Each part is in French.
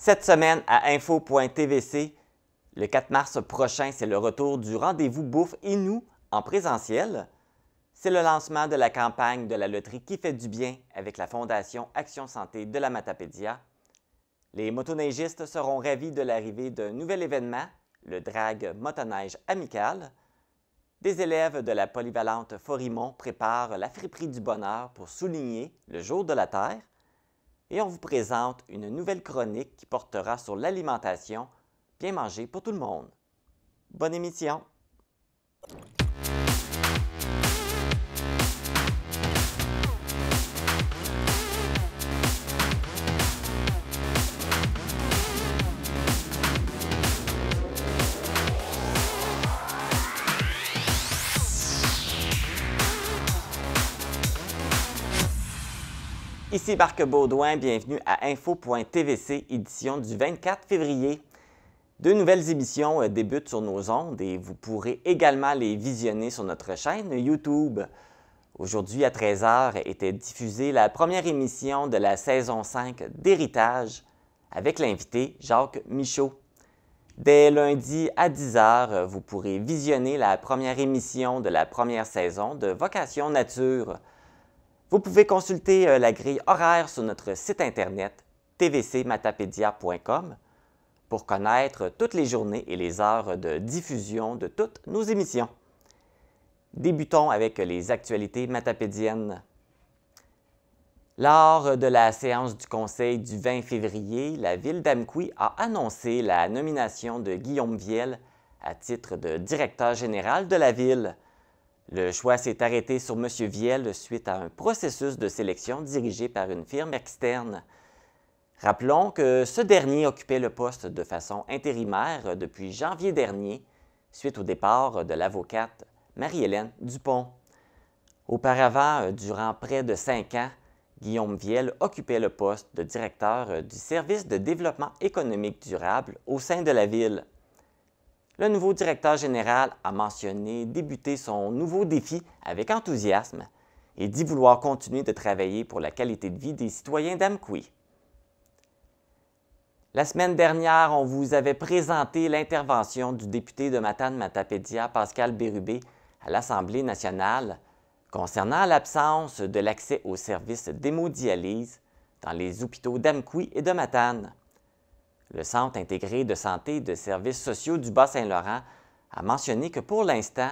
Cette semaine à info.tvc, le 4 mars prochain, c'est le retour du rendez-vous bouffe Inou en présentiel. C'est le lancement de la campagne de la loterie qui fait du bien avec la Fondation Action Santé de la Matapédia. Les motoneigistes seront ravis de l'arrivée d'un nouvel événement, le drag motoneige amical. Des élèves de la polyvalente Forimont préparent la friperie du bonheur pour souligner le jour de la Terre. Et on vous présente une nouvelle chronique qui portera sur l'alimentation bien manger pour tout le monde. Bonne émission! Ici Marc Baudouin, bienvenue à info.tvc, édition du 24 février. Deux nouvelles émissions débutent sur nos ondes et vous pourrez également les visionner sur notre chaîne YouTube. Aujourd'hui à 13h était diffusée la première émission de la saison 5 d'Héritage avec l'invité Jacques Michaud. Dès lundi à 10h, vous pourrez visionner la première émission de la première saison de Vocation Nature. Vous pouvez consulter la grille horaire sur notre site internet tvcmatapédia.com pour connaître toutes les journées et les heures de diffusion de toutes nos émissions. Débutons avec les actualités matapédiennes. Lors de la séance du Conseil du 20 février, la Ville d'Amqui a annoncé la nomination de Guillaume Viel à titre de directeur général de la Ville. Le choix s'est arrêté sur M. Viel suite à un processus de sélection dirigé par une firme externe. Rappelons que ce dernier occupait le poste de façon intérimaire depuis janvier dernier, suite au départ de l'avocate Marie-Hélène Dupont. Auparavant, durant près de 5 ans, Guillaume Viel occupait le poste de directeur du service de développement économique durable au sein de la Ville. Le nouveau directeur général a mentionné débuter son nouveau défi avec enthousiasme et dit vouloir continuer de travailler pour la qualité de vie des citoyens d'Amqui. La semaine dernière, on vous avait présenté l'intervention du député de Matane-Matapédia, Pascal Bérubé, à l'Assemblée nationale concernant l'absence de l'accès aux services d'hémodialyse dans les hôpitaux d'Amqui et de Matane. Le Centre intégré de santé et de services sociaux du Bas-Saint-Laurent a mentionné que pour l'instant,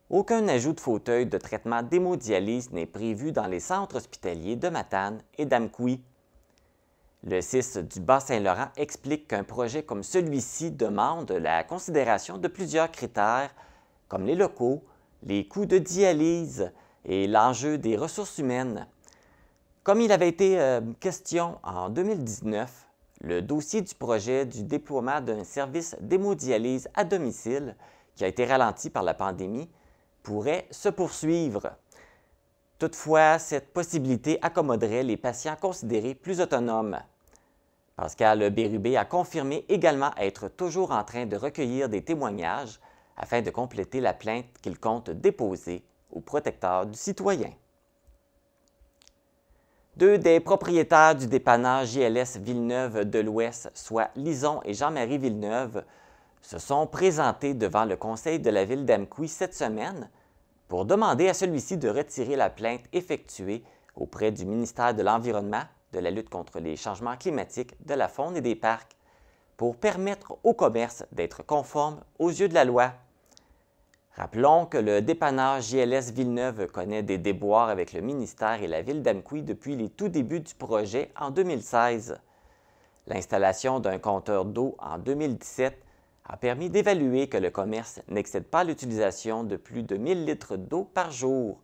aucun ajout de fauteuil de traitement d'hémodialyse n'est prévu dans les centres hospitaliers de Matane et d'Amqui. Le CIS du Bas-Saint-Laurent explique qu'un projet comme celui-ci demande la considération de plusieurs critères, comme les locaux, les coûts de dialyse et l'enjeu des ressources humaines. Comme il avait été question en 2019, le dossier du projet du déploiement d'un service d'hémodialyse à domicile, qui a été ralenti par la pandémie, pourrait se poursuivre. Toutefois, cette possibilité accommoderait les patients considérés plus autonomes. Pascal Bérubé a confirmé également être toujours en train de recueillir des témoignages afin de compléter la plainte qu'il compte déposer au protecteur du citoyen. Deux des propriétaires du dépanneur JLS Villeneuve de l'Ouest, soit Lison et Jean-Marie Villeneuve, se sont présentés devant le Conseil de la Ville d'Amqui cette semaine pour demander à celui-ci de retirer la plainte effectuée auprès du ministère de l'Environnement, de la lutte contre les changements climatiques, de la faune et des parcs, pour permettre au commerce d'être conforme aux yeux de la loi. Rappelons que le dépanneur JLS Villeneuve connaît des déboires avec le ministère et la Ville d'Amqui depuis les tout débuts du projet en 2016. L'installation d'un compteur d'eau en 2017 a permis d'évaluer que le commerce n'excède pas l'utilisation de plus de 1000 litres d'eau par jour.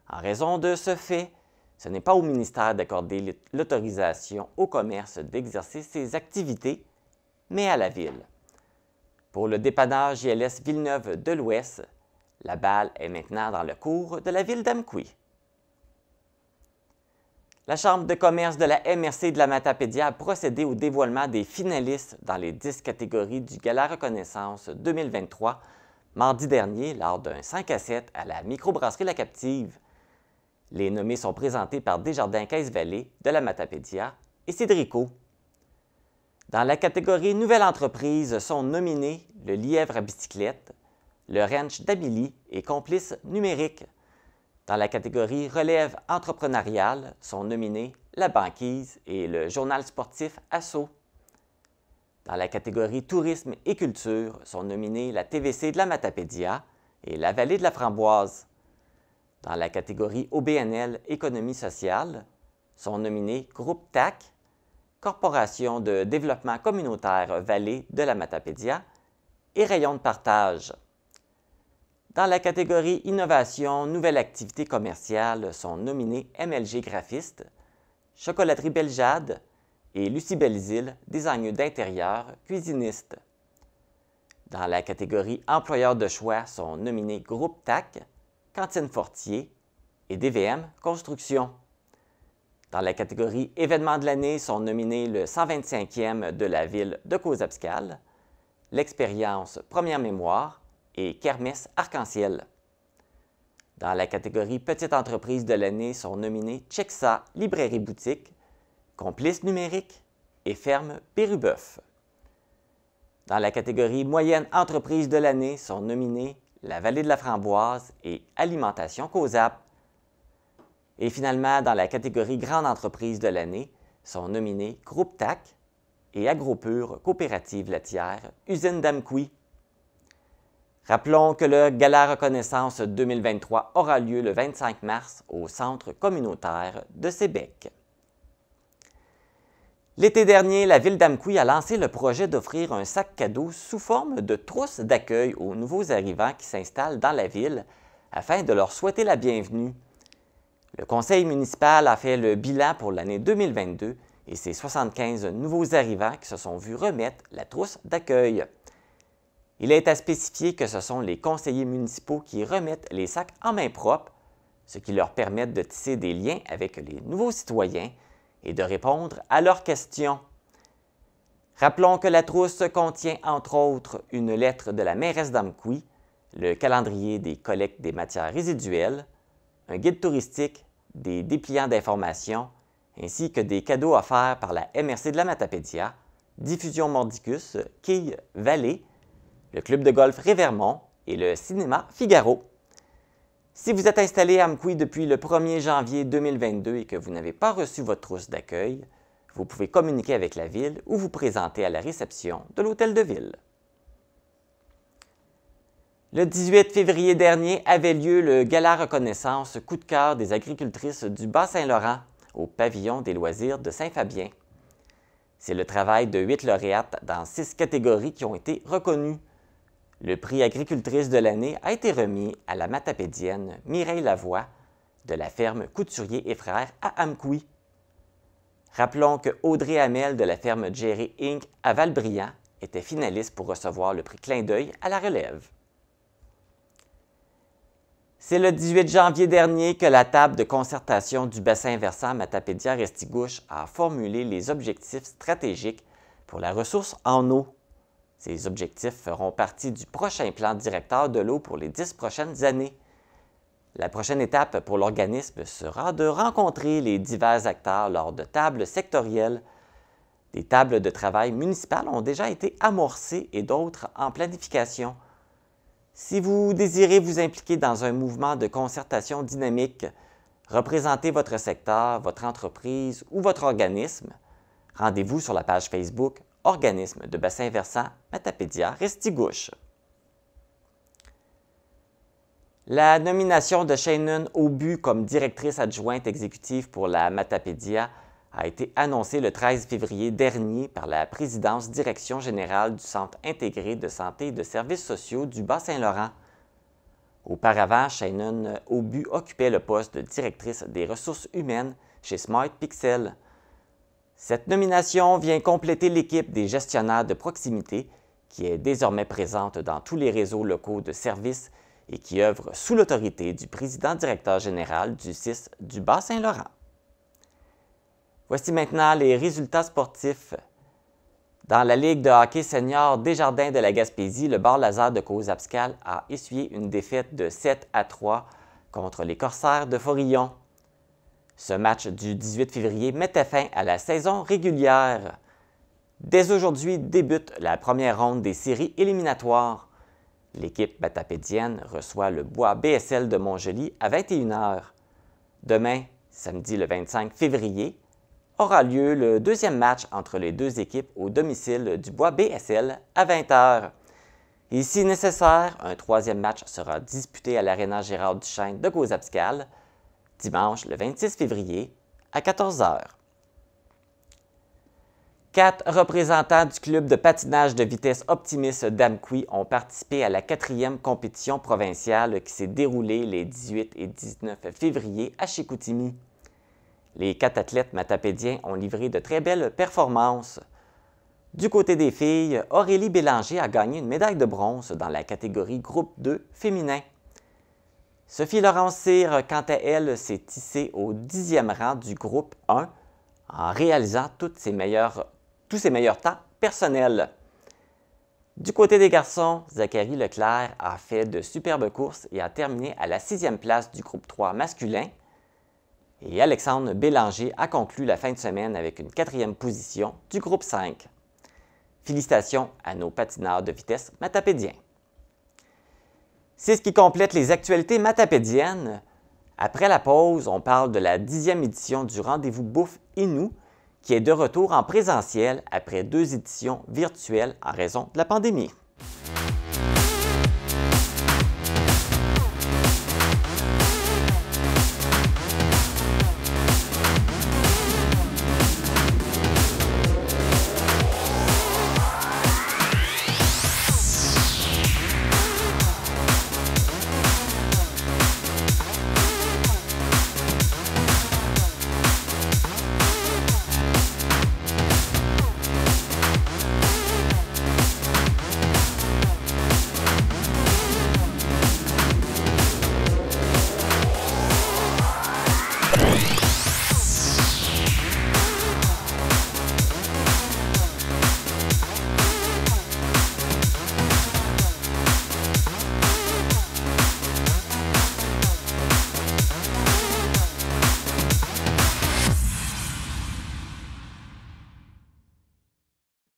En raison de ce fait, ce n'est pas au ministère d'accorder l'autorisation au commerce d'exercer ses activités, mais à la Ville. Pour le dépanneur JLS Villeneuve de l'Ouest, la balle est maintenant dans le cours de la Ville d'Amqui. La Chambre de commerce de la MRC de la Matapédia a procédé au dévoilement des finalistes dans les 10 catégories du Gala Reconnaissance 2023, mardi dernier, lors d'un 5 à 7 à la microbrasserie La Captive. Les nommés sont présentés par Desjardins Caisse Vallée de la Matapédia et Cédrico. Dans la catégorie Nouvelle entreprise sont nominés le Lièvre à bicyclette, le ranch d'Amélie et Complices numériques. Dans la catégorie Relève entrepreneuriale sont nominés la Banquise et le journal sportif Assaut. Dans la catégorie Tourisme et culture sont nominés la TVC de la Matapédia et la Vallée de la Framboise. Dans la catégorie OBNL Économie sociale sont nominés Groupe TAC, Corporation de développement communautaire Vallée de la Matapédia et Rayon de partage. Dans la catégorie Innovation, Nouvelle activité commerciale sont nominés MLG Graphiste, Chocolaterie Beljade et Lucie Belzile, designer d'intérieur, cuisiniste. Dans la catégorie Employeurs de choix sont nominés Groupe TAC, Cantine Fortier et DVM Construction. Dans la catégorie Événements de l'année sont nominés le 125e de la ville de Causabscal, l'Expérience Première Mémoire et Kermesse Arc-en-Ciel. Dans la catégorie Petite entreprise de l'année sont nominés Chexa Librairie Boutique, Complices numériques et Ferme Péruboeuf. Dans la catégorie Moyenne entreprise de l'année sont nominés la Vallée de la Framboise et Alimentation Causap. Et finalement, dans la catégorie Grande entreprise de l'année sont nominés Groupe TAC et Agropur Coopérative laitière Usine d'Amqui. Rappelons que le Gala Reconnaissance 2023 aura lieu le 25 mars au Centre communautaire de Sébec. L'été dernier, la ville d'Amqui a lancé le projet d'offrir un sac cadeau sous forme de trousse d'accueil aux nouveaux arrivants qui s'installent dans la ville afin de leur souhaiter la bienvenue. Le conseil municipal a fait le bilan pour l'année 2022 et c'est 75 nouveaux arrivants qui se sont vus remettre la trousse d'accueil. Il est à spécifier que ce sont les conseillers municipaux qui remettent les sacs en main propre, ce qui leur permet de tisser des liens avec les nouveaux citoyens et de répondre à leurs questions. Rappelons que la trousse contient entre autres une lettre de la mairesse d'Amqui, le calendrier des collectes des matières résiduelles, un guide touristique, des dépliants d'information, ainsi que des cadeaux offerts par la MRC de la Matapédia, Diffusion Mordicus, Quille Vallée, le club de golf Révermont et le cinéma Figaro. Si vous êtes installé à Amqui depuis le 1er janvier 2022 et que vous n'avez pas reçu votre trousse d'accueil, vous pouvez communiquer avec la ville ou vous présenter à la réception de l'hôtel de ville. Le 18 février dernier avait lieu le Gala Reconnaissance Coup de cœur des agricultrices du Bas-Saint-Laurent au pavillon des loisirs de Saint-Fabien. C'est le travail de 8 lauréates dans 6 catégories qui ont été reconnues. Le prix agricultrice de l'année a été remis à la matapédienne Mireille Lavoie de la ferme Couturier et Frères à Amqui. Rappelons que Audrey Hamel de la ferme Jerry Inc. à Valbriand était finaliste pour recevoir le prix Clin d'œil à la relève. C'est le 18 janvier dernier que la table de concertation du bassin versant Matapédia-Restigouche a formulé les objectifs stratégiques pour la ressource en eau. Ces objectifs feront partie du prochain plan directeur de l'eau pour les 10 prochaines années. La prochaine étape pour l'organisme sera de rencontrer les divers acteurs lors de tables sectorielles. Des tables de travail municipales ont déjà été amorcées et d'autres en planification. Si vous désirez vous impliquer dans un mouvement de concertation dynamique, représenter votre secteur, votre entreprise ou votre organisme, rendez-vous sur la page Facebook Organisme de bassin versant Matapédia-Restigouche. La nomination de Shannon Aubu comme directrice adjointe exécutive pour la Matapédia a été annoncée le 13 février dernier par la présidence direction générale du Centre intégré de santé et de services sociaux du Bas-Saint-Laurent. Auparavant, Shannon Aubu occupait le poste de directrice des ressources humaines chez Smart Pixel. Cette nomination vient compléter l'équipe des gestionnaires de proximité qui est désormais présente dans tous les réseaux locaux de services et qui œuvre sous l'autorité du président-directeur général du CIS du Bas-Saint-Laurent. Voici maintenant les résultats sportifs. Dans la Ligue de hockey senior Desjardins de la Gaspésie, le Bar Lazare de Causabscal a essuyé une défaite de 7-3 contre les Corsaires de Forillon. Ce match du 18 février mettait fin à la saison régulière. Dès aujourd'hui débute la première ronde des séries éliminatoires. L'équipe matapédienne reçoit le Bois BSL de Montjoly à 21 h. Demain, samedi le 25 février, aura lieu le deuxième match entre les deux équipes au domicile du Bois BSL à 20 h. Et si nécessaire, un troisième match sera disputé à l'Aréna Gérard Duchesne de Gauze-Abscal, dimanche le 26 février à 14 h. 4 représentants du club de patinage de vitesse Optimis d'Amqui ont participé à la 4e compétition provinciale qui s'est déroulée les 18 et 19 février à Chicoutimi. Les 4 athlètes matapédiens ont livré de très belles performances. Du côté des filles, Aurélie Bélanger a gagné une médaille de bronze dans la catégorie groupe 2 féminin. Sophie-Laurence Cyr, quant à elle, s'est hissée au 10e rang du groupe 1 en réalisant tous ses meilleurs temps personnels. Du côté des garçons, Zachary Leclerc a fait de superbes courses et a terminé à la 6e place du groupe 3 masculin. Et Alexandre Bélanger a conclu la fin de semaine avec une 4e position du groupe 5. Félicitations à nos patineurs de vitesse matapédiens. C'est ce qui complète les actualités matapédiennes. Après la pause, on parle de la 10e édition du Rendez-vous Bouffe Inou, qui est de retour en présentiel après 2 éditions virtuelles en raison de la pandémie.